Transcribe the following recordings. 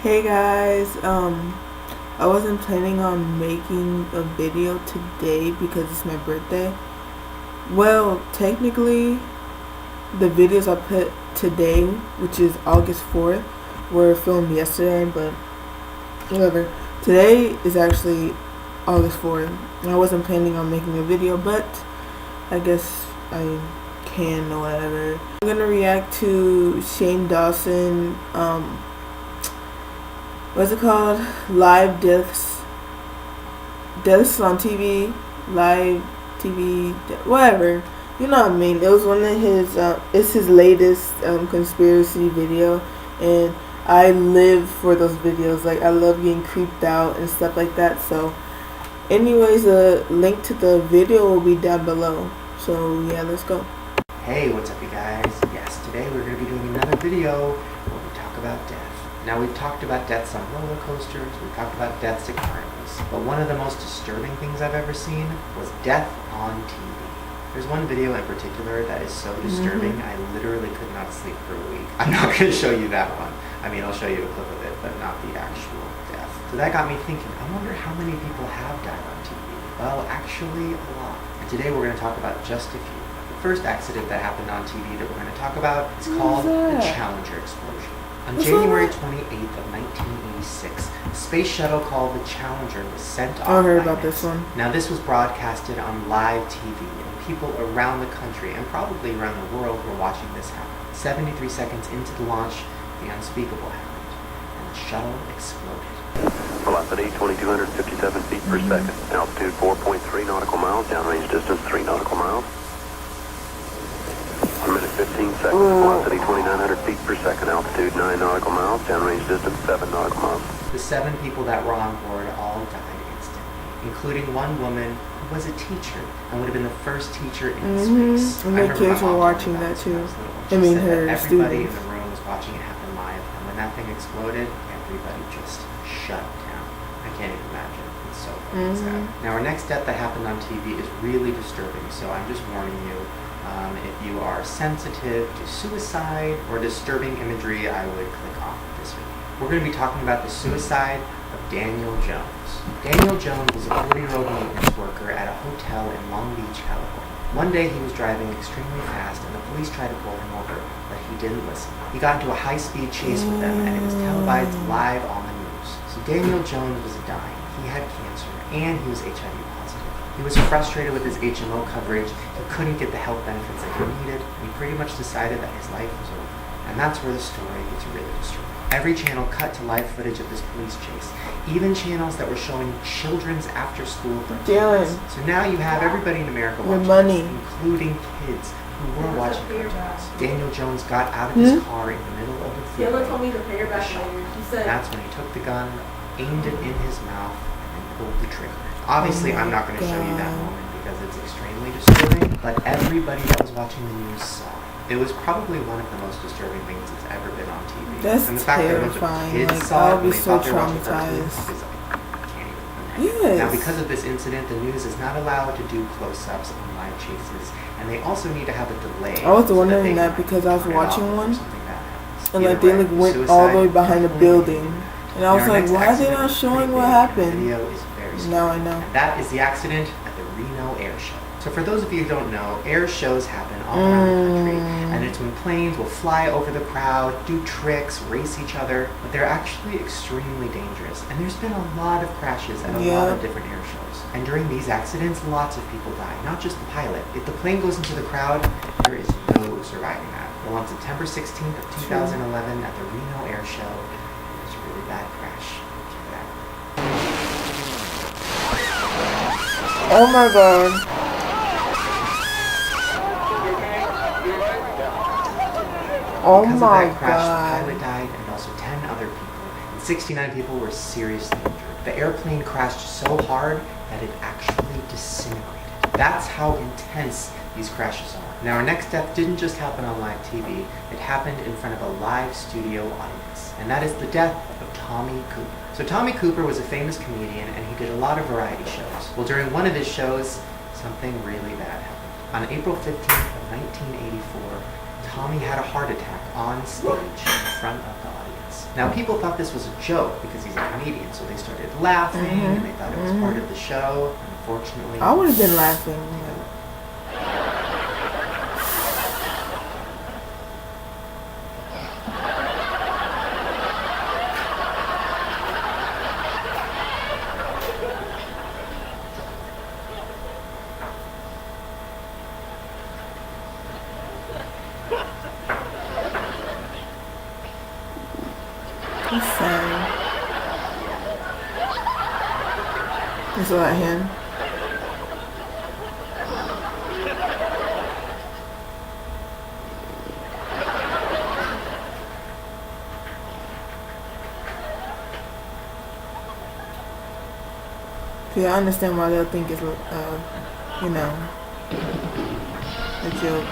Hey guys, I wasn't planning on making a video today because it's my birthday. Well, technically, the videos I put today, which is August 4th, were filmed yesterday, but whatever. Today is actually August 4th. I wasn't planning on making a video, but I guess I can or whatever. I'm gonna react to Shane Dawson, what's it called? Live deaths on TV, live TV, whatever. You know what I mean? It was one of his. It's his latest conspiracy video, and I live for those videos. Like, I love getting creeped out and stuff like that. So, anyways, a link to the video will be down below. So yeah, let's go. Hey, what's up you guys? Yes, today we're going to be doing another video where we talk about death. Now, we've talked about deaths on roller coasters, we've talked about deaths at carnivals, but one of the most disturbing things I've ever seen was death on TV. There's one video in particular that is so disturbing, I literally could not sleep for a week. I'm not going to show you that one. I mean, I'll show you a clip of it, but not the actual death. So that got me thinking, I wonder how many people have died on TV. Well, actually, a lot. And today we're going to talk about just a few. The first accident that happened on TV that we're going to talk about is called the Challenger explosion. On January 28th of 1986, a space shuttle called the Challenger was sent off. I heard about this one. Now, this was broadcasted on live TV, and people around the country and probably around the world were watching this happen. 73 seconds into the launch, the unspeakable happened, and the shuttle exploded. Velocity 2,257 feet per second. Altitude 4.3 nautical miles. Downrange distance 3 nautical miles. 1 minute 15 seconds. Velocity 2,900 feet per second. Altitude 9 nautical miles. Downrange distance 7 nautical miles. The 7 people that were on board all died instantly, including one woman who was a teacher and would have been the first teacher in space. And my kids were watching that too. I mean, her everybody students. in the room was watching it happen live, and when that thing exploded, everybody just shut down. I can't even imagine. It's so fucking sad. Now, our next death that happened on TV is really disturbing, so I'm just warning you. If you are sensitive to suicide or disturbing imagery, I would click off this video. We're going to be talking about the suicide of Daniel Jones. Daniel Jones was a 40-year-old maintenance worker at a hotel in Long Beach, California. One day he was driving extremely fast and the police tried to pull him over, but he didn't listen. He got into a high-speed chase with them and it was televised live on the news. So Daniel Jones was dying. He had cancer and he was HIV positive. He was frustrated with his HMO coverage. He couldn't get the health benefits that he needed. And he pretty much decided that his life was over. And that's where the story gets really disturbing. Every channel cut to live footage of this police chase. Even channels that were showing children's after-school cartoons. So now you have everybody in America watching this, including kids who were watching cartoons. Daniel Jones got out of his car in the middle of the freeway. Taylor told me to pay her back later. She said that's when he took the gun, aimed it in his mouth, and pulled the trigger. Obviously, I'm not going to show you that moment because it's extremely disturbing, but everybody that was watching the news saw it. It was probably one of the most disturbing things that's ever been on TV. That's and the fact terrifying. That a bunch of kids Like, saw I'll it be when they so thought they were watching traumatized. cartoons is like, I can't even imagine. Yes. Now, because of this incident, the news is not allowed to do close-ups on live chases, and they also need to have a delay. I was wondering that because I was watching one, and like they like went suicide, all the way behind a building, and I was like, why are they not accident showing what happened? Video is very Now I know. And that is the accident at the Reno Air Show. So for those of you who don't know, air shows happen all around the country, and it's when planes will fly over the crowd, do tricks, race each other, but they're actually extremely dangerous. And there's been a lot of crashes at a lot of different air shows. And during these accidents, lots of people die, not just the pilot. If the plane goes into the crowd, there is no surviving that. Well, on September 16th of 2011 at the Reno Air Show, there was a really bad crash. Check it out. Oh my god. Oh because my of that crash, god. the pilot died and also 10 other people, and 69 people were seriously injured. The airplane crashed so hard that it actually disintegrated. That's how intense these crashes are. Now, our next death didn't just happen on live TV, it happened in front of a live studio audience, and that is the death of Tommy Cooper. So Tommy Cooper was a famous comedian and he did a lot of variety shows. Well, during one of his shows, something really bad happened. On April 15th of 1984, Tommy had a heart attack on stage in front of the audience. Now, people thought this was a joke because he's a comedian, so they started laughing and they thought it was part of the show. Unfortunately, I would have been laughing. He's sad. Is that him? See, I understand why they'll think it's, you know, a joke.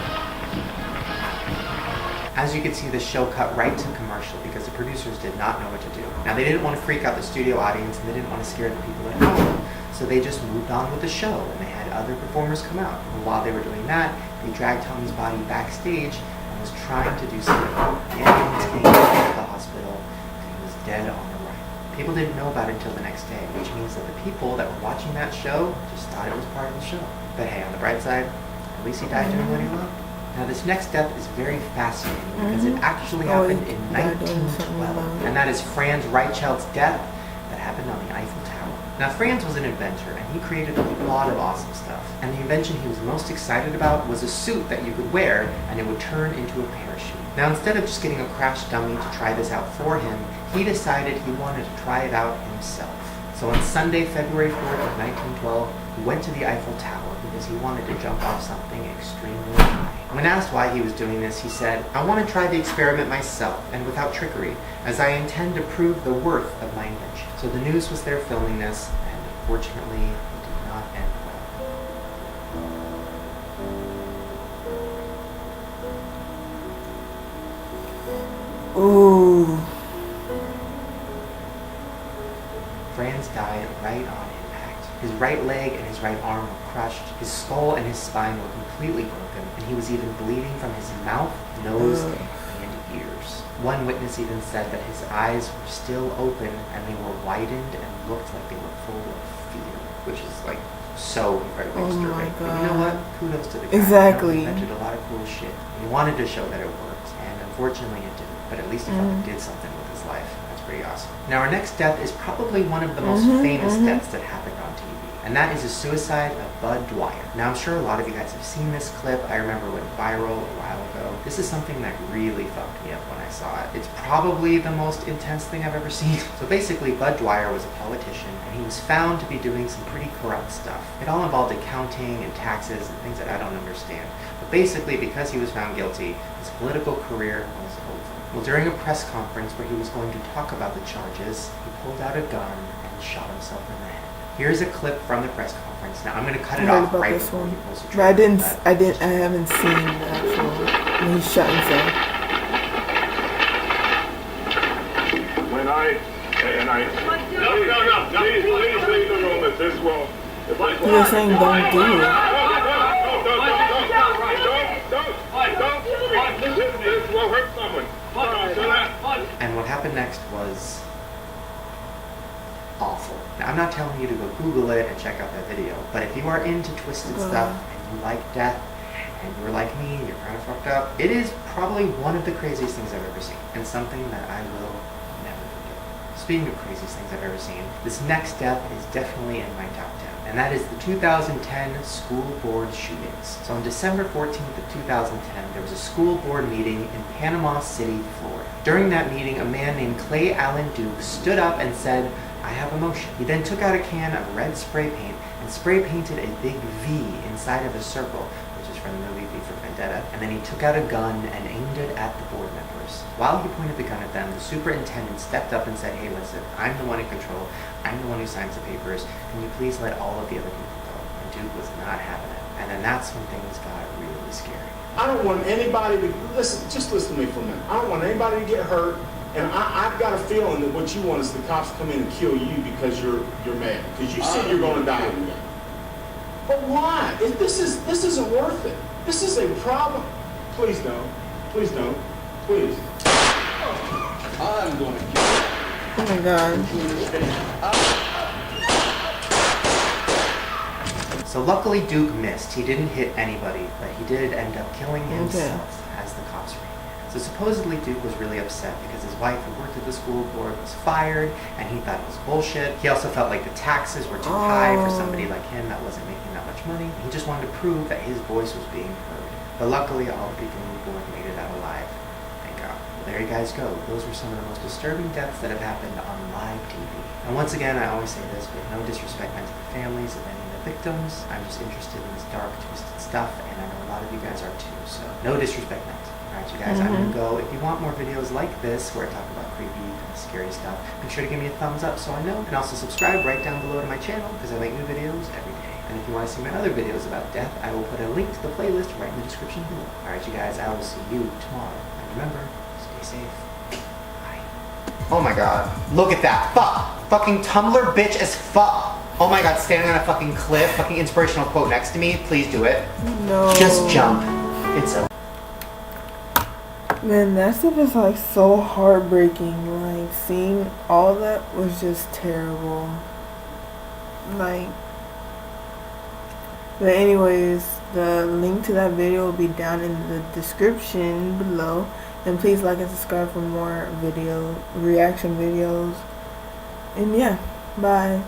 As you can see, the show cut right to commercial because the producers did not know what to do. Now, they didn't want to freak out the studio audience and they didn't want to scare the people at home. So they just moved on with the show and they had other performers come out. And while they were doing that, they dragged Tommy's body backstage and was trying to do something. Getting him taken to the hospital and he was dead on the right. People didn't know about it until the next day, which means that the people that were watching that show just thought it was part of the show. But hey, on the bright side, at least he died doing what he loved. Now, this next death is very fascinating because it actually happened in 1912, and that is Franz Reichelt's death that happened on the Eiffel Tower. Now, Franz was an inventor, and he created a lot of awesome stuff. And the invention he was most excited about was a suit that you could wear, and it would turn into a parachute. Now, instead of just getting a crash dummy to try this out for him, he decided he wanted to try it out himself. So on Sunday, February 4th of 1912, he went to the Eiffel Tower because he wanted to jump off something extremely high. When asked why he was doing this, he said, "I want to try the experiment myself, and without trickery, as I intend to prove the worth of my invention." So the news was there filming this, and unfortunately, it did not end well. Ooh. Franz died right on impact. His right leg and his right arm were crushed, his skull and his spine were completely broken, and he was even bleeding from his mouth, nose, and ears. One witness even said that his eyes were still open and they were widened and looked like they were full of fear, which is like so incredibly disturbing. But you know what? Kudos to the guy. Exactly. He invented a lot of cool shit. He wanted to show that it worked, and unfortunately it didn't. But at least he fucking did something with his life. That's pretty awesome. Now, our next death is probably one of the most famous deaths that happened on TV. And that is the suicide of Budd Dwyer. Now, I'm sure a lot of you guys have seen this clip. I remember it went viral a while ago. This is something that really fucked me up when I saw it. It's probably the most intense thing I've ever seen. So basically, Budd Dwyer was a politician, and he was found to be doing some pretty corrupt stuff. It all involved accounting and taxes and things that I don't understand. But basically, because he was found guilty, his political career was over. Well, during a press conference where he was going to talk about the charges, he pulled out a gun and shot himself in the head. Here's a clip from the press conference. Now I'm going to cut it off right before he pulls the trigger. But I haven't seen the actual when he shot himself. Please leave the room if this will. You were saying don't do it. Don't. This will hurt someone. And what happened next was awful. Now, I'm not telling you to go Google it and check out that video, but if you are into twisted stuff and you like death and you're like me and you're kind of fucked up, it is probably one of the craziest things I've ever seen and something that I will never forget. Speaking of craziest things I've ever seen, this next death is definitely in my top 10, and that is the 2010 school board shootings. So on December 14th of 2010, there was a school board meeting in Panama City, Florida. During that meeting, a man named Clay Allen Duke stood up and said, "I have a motion." He then took out a can of red spray paint and spray painted a big V inside of a circle, which is from the movie V for Vendetta, and then he took out a gun and aimed it at the board members. While he pointed the gun at them, the superintendent stepped up and said, "Hey, listen, I'm the one in control. I'm the one who signs the papers. Can you please let all of the other people go?" And Duke was not having it. And then that's when things got really scary. I don't want anybody to, just listen to me for a minute. I don't want anybody to get hurt. And I've got a feeling that what you want is the cops come in and kill you because you're mad. Because you said you're going to die today. But why? This isn't worth it. This is a problem. Please don't. Please don't. Please. I'm going to kill you. Oh my god. So luckily Duke missed. He didn't hit anybody, but he did end up killing himself as the cops ran. So supposedly Duke was really upset because his wife who worked at the school board was fired and he thought it was bullshit. He also felt like the taxes were too high for somebody like him that wasn't making that much money. He just wanted to prove that his voice was being heard. But luckily all the people on the board made it out alive. Thank God. Well, there you guys go. Those were some of the most disturbing deaths that have happened on live TV. And once again, I always say this with no disrespect meant to the families of any of the victims. I'm just interested in this dark, twisted stuff, and I know a lot of you guys are too. So no disrespect meant. Alright, you guys, I'm gonna go. If you want more videos like this, where I talk about creepy and scary stuff, make sure to give me a thumbs up so I know. And also subscribe right down below to my channel, because I make new videos every day. And if you want to see my other videos about death, I will put a link to the playlist right in the description below. Alright, you guys, I will see you tomorrow. And remember, stay safe. Bye. Oh my god. Look at that. Fuck. Fucking Tumblr bitch as fuck. Oh my god, standing on a fucking cliff, fucking inspirational quote next to me. Please do it. No. Just jump. It's okay. Man, that stuff is like so heartbreaking. Like, seeing all that was just terrible. Like, but anyways, the link to that video will be down in the description below. And please like and subscribe for more reaction videos. And yeah, bye.